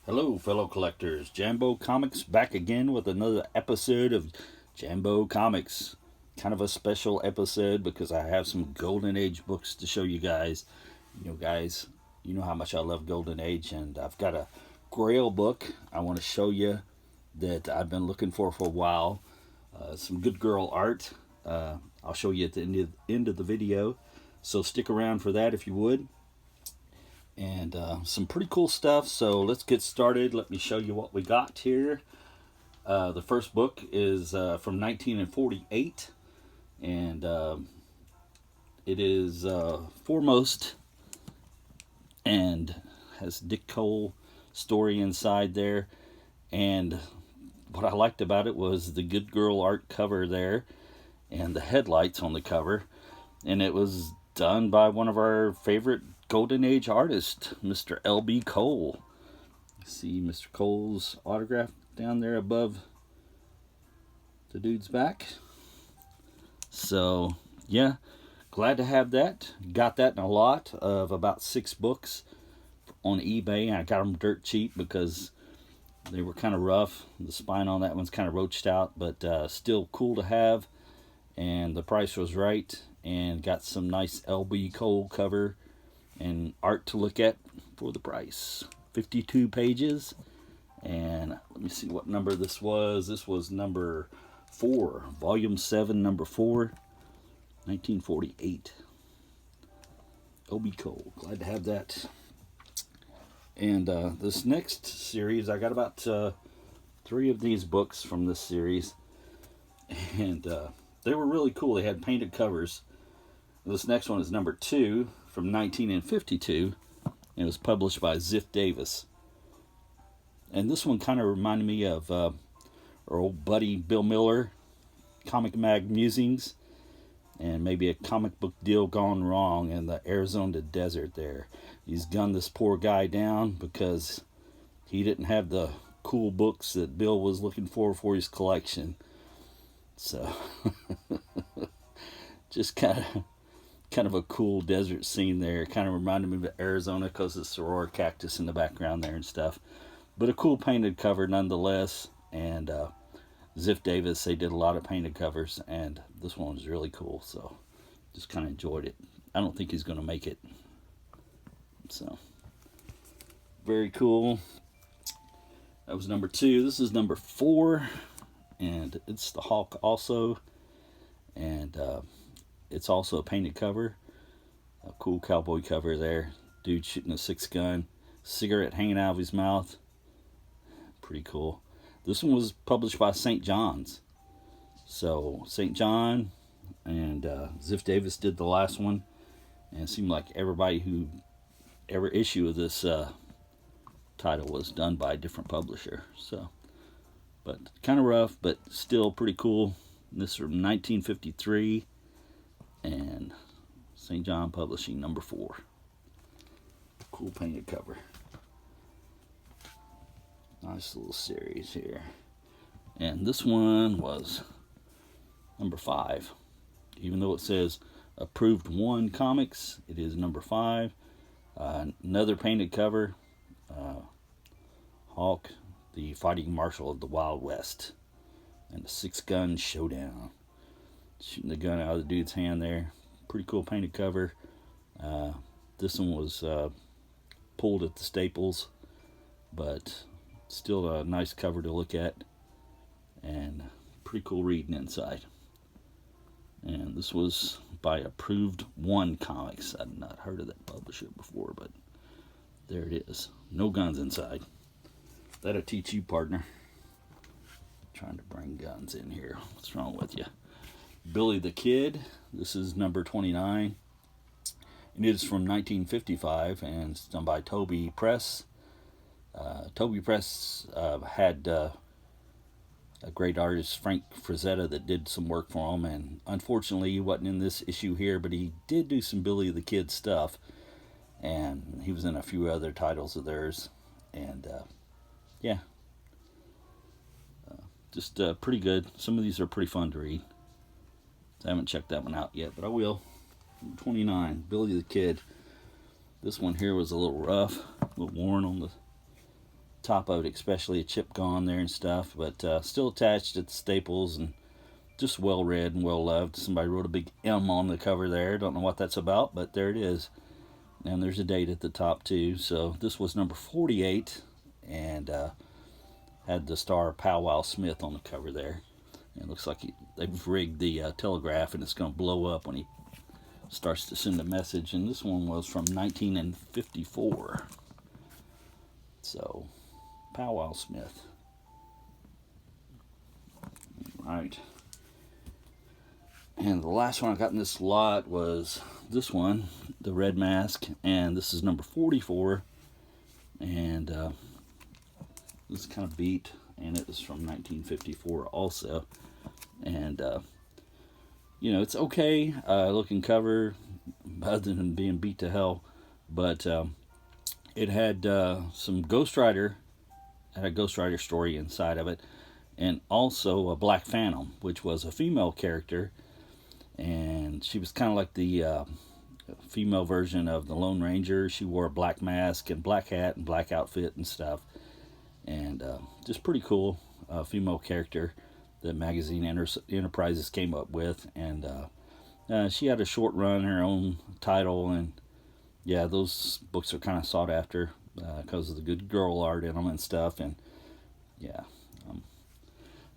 Hello, fellow collectors. Jambo Comics back again with another episode of Jambo Comics. Kind of a special episode because I have some Golden Age books to show you guys. Guys, you know how much I love Golden Age, and I've got a Grail book I want to show you that I've been looking for a while. Some good girl art. I'll show you at the end of the video, so stick around for that if you would. And some pretty cool stuff. So let's get started. Let me show you what we got here. The first book is from 1948, and it is Foremost, and has Dick Cole story inside there. And what I liked about it was the good girl art cover there, and the headlights on the cover, and it was done by one of our favorite Golden Age artist, Mr. L.B. Cole. See Mr. Cole's autograph down there above the dude's back. So, yeah, glad to have that. Got that in a lot of about 6 books on eBay. I got them dirt cheap because they were kind of rough. The spine on that one's kind of roached out, but still cool to have. And the price was right. And got some nice L.B. Cole cover and art to look at for the price. 52 pages. And let me see what number this was. This was number 4, volume 7, number 4, 1948. L.B. Cole, glad to have that. And this next series, I got about 3 of these books from this series, and they were really cool. They had painted covers. This next one is number 2 from 1952, and it was published by Ziff Davis. And this one kind of reminded me of our old buddy Bill Miller, Comic Mag Musings, and maybe a comic book deal gone wrong in the Arizona desert there. He's gunned this poor guy down because he didn't have the cool books that Bill was looking for his collection. So, just kind of a cool desert scene there. Kind of reminded me of Arizona because of the soror cactus in the background there and stuff. But a cool painted cover nonetheless. And Ziff Davis, they did a lot of painted covers, and this one was really cool. So just kind of enjoyed it. I don't think he's going to make it. So very cool. That was number 2. This is number 4, and it's the Hawk also. And it's also a painted cover. A cool cowboy cover there. Dude shooting a 6-gun. Cigarette hanging out of his mouth. Pretty cool. This one was published by St. John's. So, St. John and Ziff Davis did the last one. And it seemed like every issue of this title was done by a different publisher. So, but kind of rough, but still pretty cool. This is from 1953. And St. John Publishing, number 4. Cool painted cover. Nice little series here. And this one was number 5. Even though it says Approved 1 Comics, it is number 5. Another painted cover. Hawk, the fighting marshal of the Wild West. And the 6-gun showdown. Shooting the gun out of the dude's hand there. Pretty cool painted cover. This one was pulled at the Staples, but still a nice cover to look at, and pretty cool reading inside. And this was by Approved 1 Comics. I'd not heard of that publisher before, but there it is. No guns inside. That'll teach you, partner. Trying to bring guns in here. What's wrong with you? Billy the Kid. This is number 29. It is from 1955, and it's done by Toby Press. Toby Press had a great artist, Frank Frazetta, that did some work for him, and unfortunately he wasn't in this issue here, but he did do some Billy the Kid stuff, and he was in a few other titles of theirs, and yeah, just pretty good. Some of these are pretty fun to read. I haven't checked that one out yet, but I will. Number 29, Billy the Kid. This one here was a little rough, a little worn on the top of it, especially a chip gone there and stuff, but still attached at the staples and just well read and well loved. Somebody wrote a big M on the cover there. Don't know what that's about, but there it is. And there's a date at the top too. So this was number 48, and had the star Pow Wow Smith on the cover there. And it looks like they've rigged the telegraph, and it's going to blow up when he starts to send a message. And this one was from 1954. So, Pow Wow Smith. All right. And the last one I got in this lot was this one, the Red Mask, and this is number 44. And this is kind of beat, and it was from 1954 also. And you know, it's okay looking cover, other than being beat to hell. But it had some Ghost Rider, had a Ghost Rider story inside of it, and also a Black Phantom, which was a female character, and she was kind of like the female version of the Lone Ranger. She wore a black mask and black hat and black outfit and stuff, and just pretty cool female character that Magazine Enterprises came up with. And she had a short run, her own title, and yeah, those books are kind of sought after because of the good girl art in them and stuff. And yeah,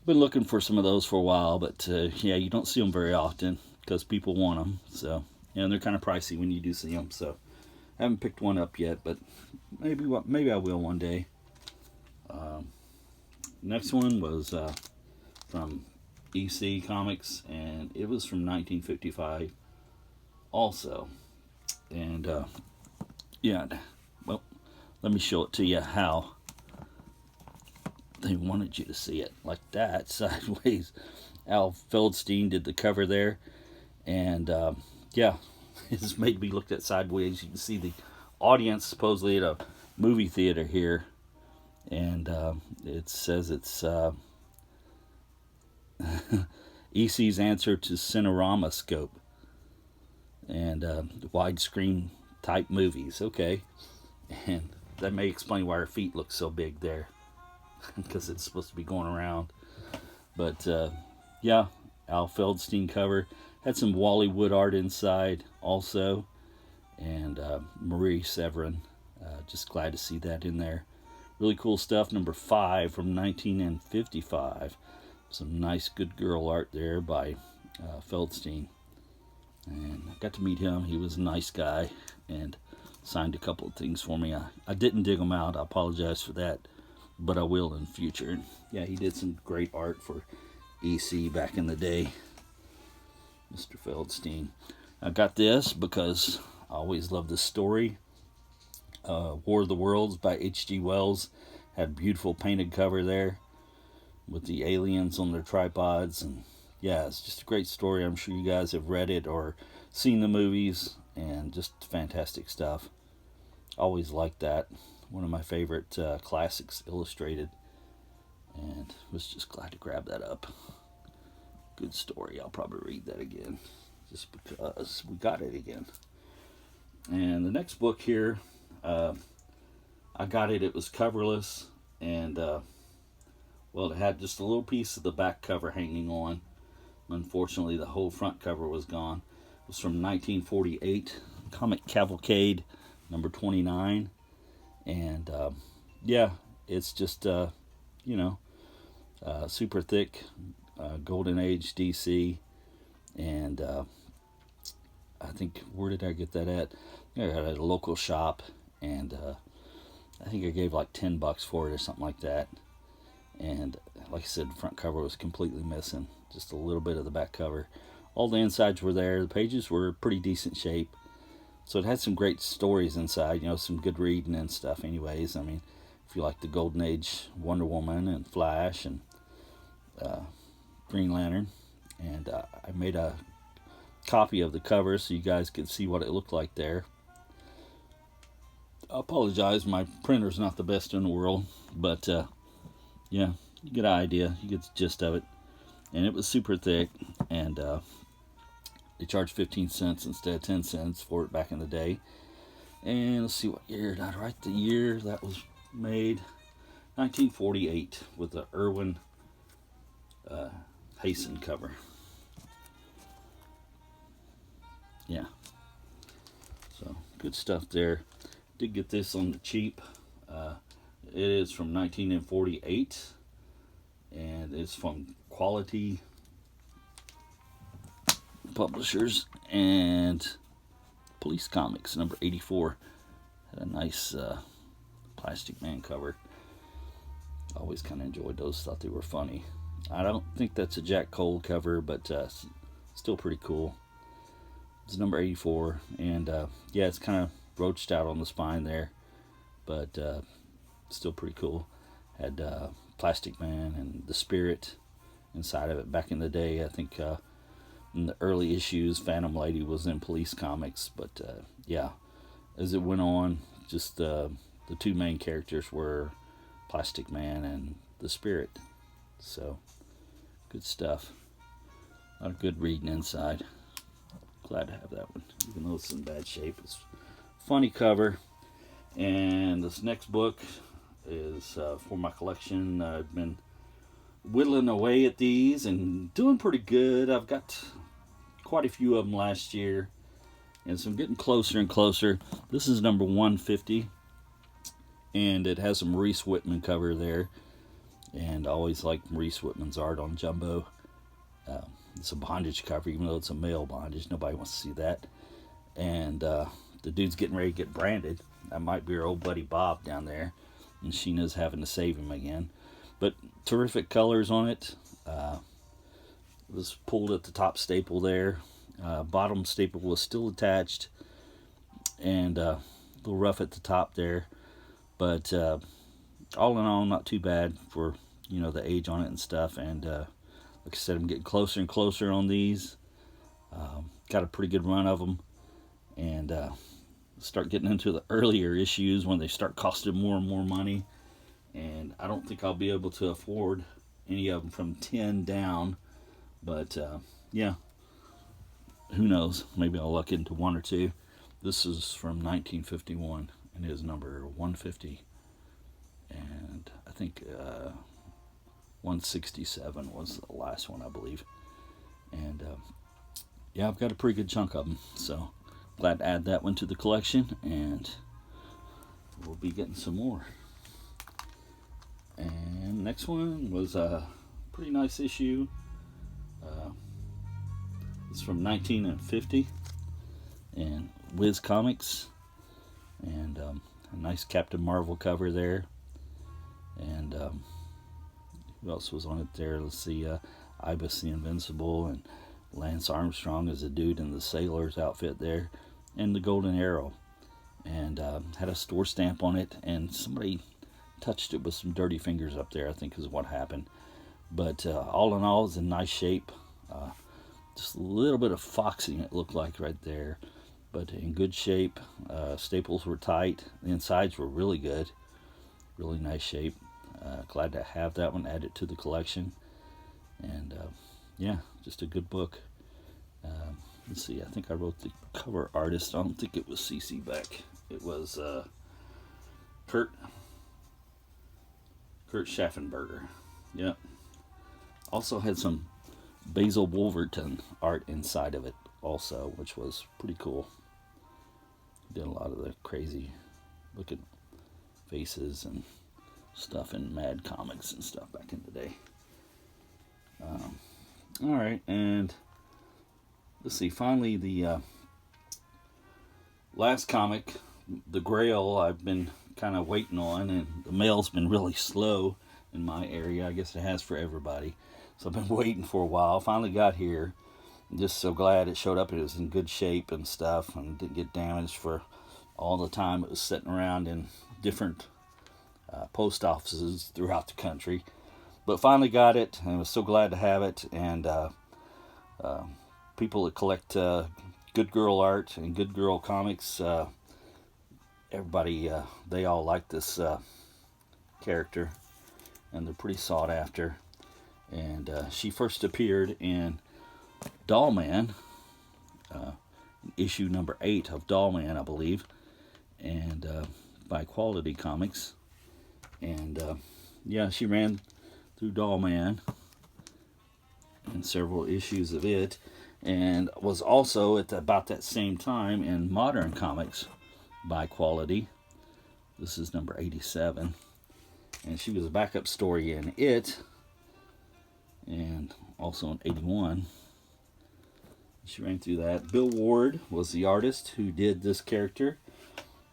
been looking for some of those for a while, but yeah, you don't see them very often because people want them. So yeah, and they're kind of pricey when you do see them. So I haven't picked one up yet, but maybe I will one day. Next one was from EC Comics, and it was from 1955 also. And yeah, well, let me show it to you how they wanted you to see it, like that, sideways. Al Feldstein did the cover there, and yeah, it's made me look at sideways. You can see the audience supposedly at a movie theater here, and it says it's EC's answer to Cinerama Scope and widescreen type movies. Okay, and that may explain why her feet look so big there, because it's supposed to be going around. But yeah, Al Feldstein cover, had some Wally Wood art inside also, and Marie Severin. Just glad to see that in there. Really cool stuff. Number 5 from 1955. Some nice good girl art there by Feldstein. And I got to meet him. He was a nice guy and signed a couple of things for me. I didn't dig them out. I apologize for that, but I will in the future. And yeah, he did some great art for EC back in the day, Mr. Feldstein. I got this because I always loved this story. War of the Worlds by H.G. Wells. Had a beautiful painted cover there with the aliens on their tripods. And yeah, it's just a great story. I'm sure you guys have read it or seen the movies, and just fantastic stuff. Always liked that. One of my favorite classics illustrated, and was just glad to grab that up. Good story. I'll probably read that again just because we got it again. And the next book here, I got it. It was coverless, and well, it had just a little piece of the back cover hanging on. Unfortunately, the whole front cover was gone. It was from 1948, Comic Cavalcade, number 29. And yeah, it's just you know, super thick, Golden Age DC. And I think, where did I get that at? I got it at a local shop, and I think I gave like $10 for it or something like that. And like I said, the front cover was completely missing, just a little bit of the back cover. All the insides were there. The pages were pretty decent shape, so it had some great stories inside, you know, some good reading and stuff anyways. I mean, if you like the Golden Age Wonder Woman and Flash and Green Lantern. And I made a copy of the cover so you guys could see what it looked like there. I apologize, my printer's not the best in the world, but yeah, you get an idea, you get the gist of it. And it was super thick, and they charged 15 cents instead of 10 cents for it back in the day. And let's see what year, did I write the year that was made? 1948 with the Irwin Hasten cover. Yeah. So, good stuff there. Did get this on the cheap. It is from 1948. And it's from Quality Publishers and Police Comics, number 84. Had a nice Plastic Man cover. Always kind of enjoyed those, thought they were funny. I don't think that's a Jack Cole cover, but still pretty cool. It's number 84, and yeah, it's kind of roached out on the spine there, but still pretty cool. Had Plastic Man and the Spirit inside of it. Back in the day, I think in the early issues, Phantom Lady was in Police Comics, but yeah, as it went on, just the two main characters were Plastic Man and the Spirit. So, good stuff. A lot of good reading inside. Glad to have that one, even though it's in bad shape. It's a funny cover. And this next book is for my collection. I've been whittling away at these and doing pretty good. I've got quite a few of them last year, and so I'm getting closer and closer. This is number 150, and it has some Maurice Whitman cover there, and I always like Maurice Whitman's art on Jumbo. It's a bondage cover, even though it's a male bondage. Nobody wants to see that. And the dude's getting ready to get branded. That might be our old buddy Bob down there, and Sheena's having to save him again. But terrific colors on it. It was pulled at the top staple there. Bottom staple was still attached, and a little rough at the top there. But all in all, not too bad for, you know, the age on it and stuff. And like I said, I'm getting closer and closer on these. Got a pretty good run of them, and start getting into the earlier issues when they start costing more and more money. And I don't think I'll be able to afford any of them from 10 down. But yeah, who knows? Maybe I'll luck into one or two. This is from 1951, and it is number 150. And I think 167 was the last one, I believe. And yeah, I've got a pretty good chunk of them. So glad to add that one to the collection, and we'll be getting some more. And next one was a pretty nice issue. It's from 1950, and Wiz Comics, and a nice Captain Marvel cover there. And who else was on it there? Let's see, Ibis the Invincible, and Lance Armstrong as a dude in the sailor's outfit there, and the Golden Arrow. And had a store stamp on it, and somebody touched it with some dirty fingers up there, I think is what happened. But all in all, it's in nice shape. Just a little bit of foxing, it looked like right there, but in good shape. Staples were tight. The insides were really good. Really nice shape. Glad to have that one added to the collection. And yeah, just a good book. Let's see, I think I wrote the cover artist. I don't think it was CC Beck. It was Kurt Schaffenberger. Yep. Also had some Basil Wolverton art inside of it also, which was pretty cool. Did a lot of the crazy looking faces and stuff in Mad Comics and stuff back in the day. Alright, and let's see, finally the last comic, the Grail, I've been kind of waiting on, and the mail's been really slow in my area. I guess it has for everybody. So I've been waiting for a while. Finally got here. I'm just so glad it showed up. It was in good shape and stuff, and didn't get damaged for all the time it was sitting around in different post offices throughout the country. But finally got it, and I was so glad to have it. And people that collect good girl art and good girl comics, everybody, they all like this character, and they're pretty sought after. And she first appeared in Doll Man, issue number 8 of Doll Man, I believe, and by Quality Comics. And yeah, she ran through Doll Man and several issues of it, and was also at about that same time in Modern Comics by Quality. This is number 87, and she was a backup story in it, and also in 81. She ran through that. Bill Ward was the artist who did this character,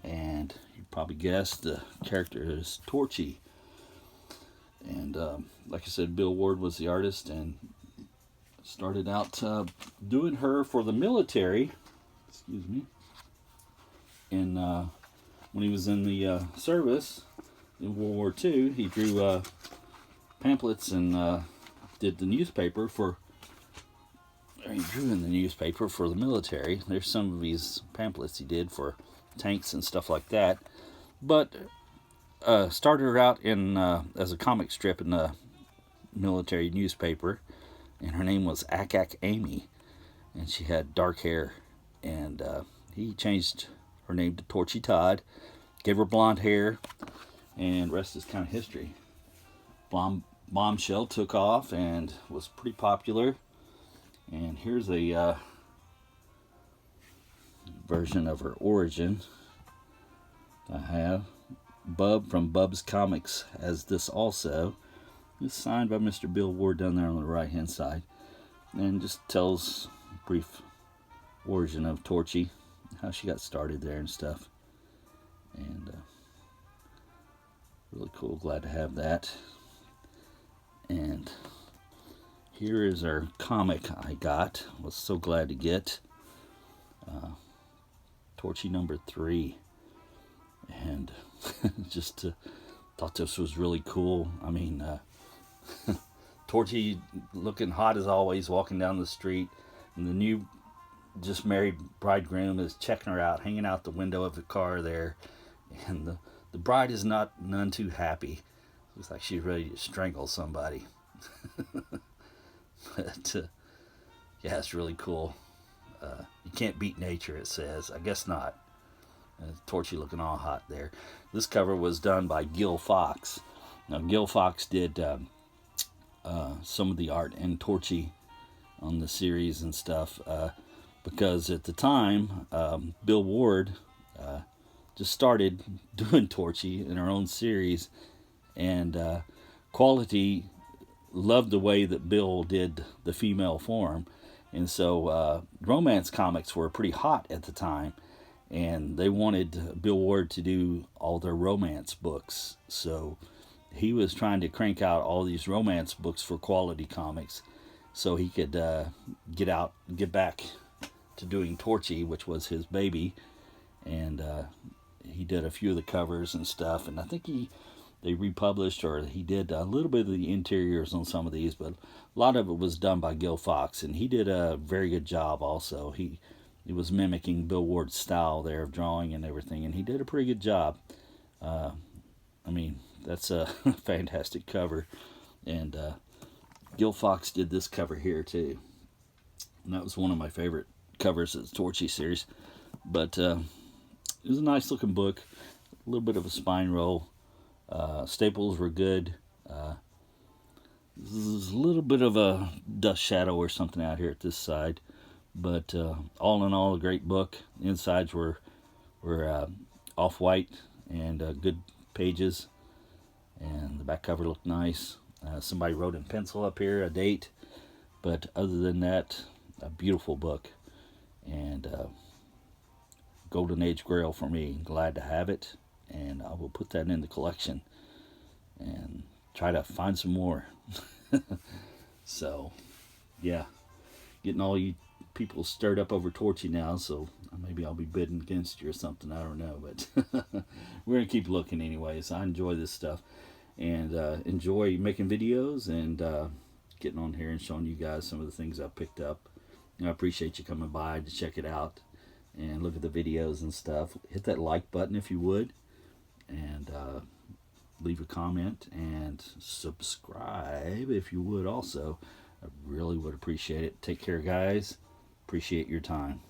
and you probably guessed the character is Torchy. And like I said, Bill Ward was the artist, and started out doing her for the military. Excuse me. And when he was in the service in World War II, he drew pamphlets and did the newspaper for. He drew in the newspaper for the military. There's some of these pamphlets he did for tanks and stuff like that. But started her out in as a comic strip in the military newspaper, and her name was Ack Amy, and she had dark hair, and he changed her name to Torchy Todd, gave her blonde hair, and the rest is kind of history. Bombshell took off and was pretty popular, and here's a version of her origin I have. Bub from Bub's Comics has this also. It's signed by Mr. Bill Ward down there on the right hand side, and just tells a brief origin of Torchy, how she got started there and stuff. And really cool, glad to have that. And here is our comic I got. Was so glad to get Torchy number 3, and just thought this was really cool. I mean, Torchy looking hot as always, walking down the street, and the new just married bridegroom is checking her out, hanging out the window of the car there, and the bride is none too happy. Looks like she's ready to strangle somebody. But yeah, it's really cool. You can't beat nature, it says. I guess not. Torchy looking all hot there. This cover was done by Gil Fox. Now, Gil Fox did some of the art and Torchy on the series and stuff, because at the time, Bill Ward just started doing Torchy in her own series, and Quality loved the way that Bill did the female form, and so romance comics were pretty hot at the time, and they wanted Bill Ward to do all their romance books. So he was trying to crank out all these romance books for Quality Comics, so he could get back to doing Torchy, which was his baby. And he did a few of the covers and stuff, and I think they republished, or he did a little bit of the interiors on some of these, but a lot of it was done by Gil Fox, and he did a very good job also. He was mimicking Bill Ward's style there of drawing and everything, and he did a pretty good job. I mean, that's a fantastic cover, and Gil Fox did this cover here too, and that was one of my favorite covers of the Torchy series. But it was a nice looking book, a little bit of a spine roll. Staples were good. There's a little bit of a dust shadow or something out here at this side, but all in all, a great book. The insides were off-white and good pages, and the back cover looked nice. Somebody wrote in pencil up here a date, but other than that, a beautiful book, and Golden Age Grail for me. Glad to have it, and I will put that in the collection and try to find some more. So yeah, getting all you people stirred up over Torchy now, so maybe I'll be bidding against you or something, I don't know, but we're gonna keep looking anyways. I enjoy this stuff, and enjoy making videos and getting on here and showing you guys some of the things I picked up. And I appreciate you coming by to check it out and look at the videos and stuff. Hit that like button if you would, and leave a comment and subscribe if you would also. I really would appreciate it. Take care, guys. Appreciate your time.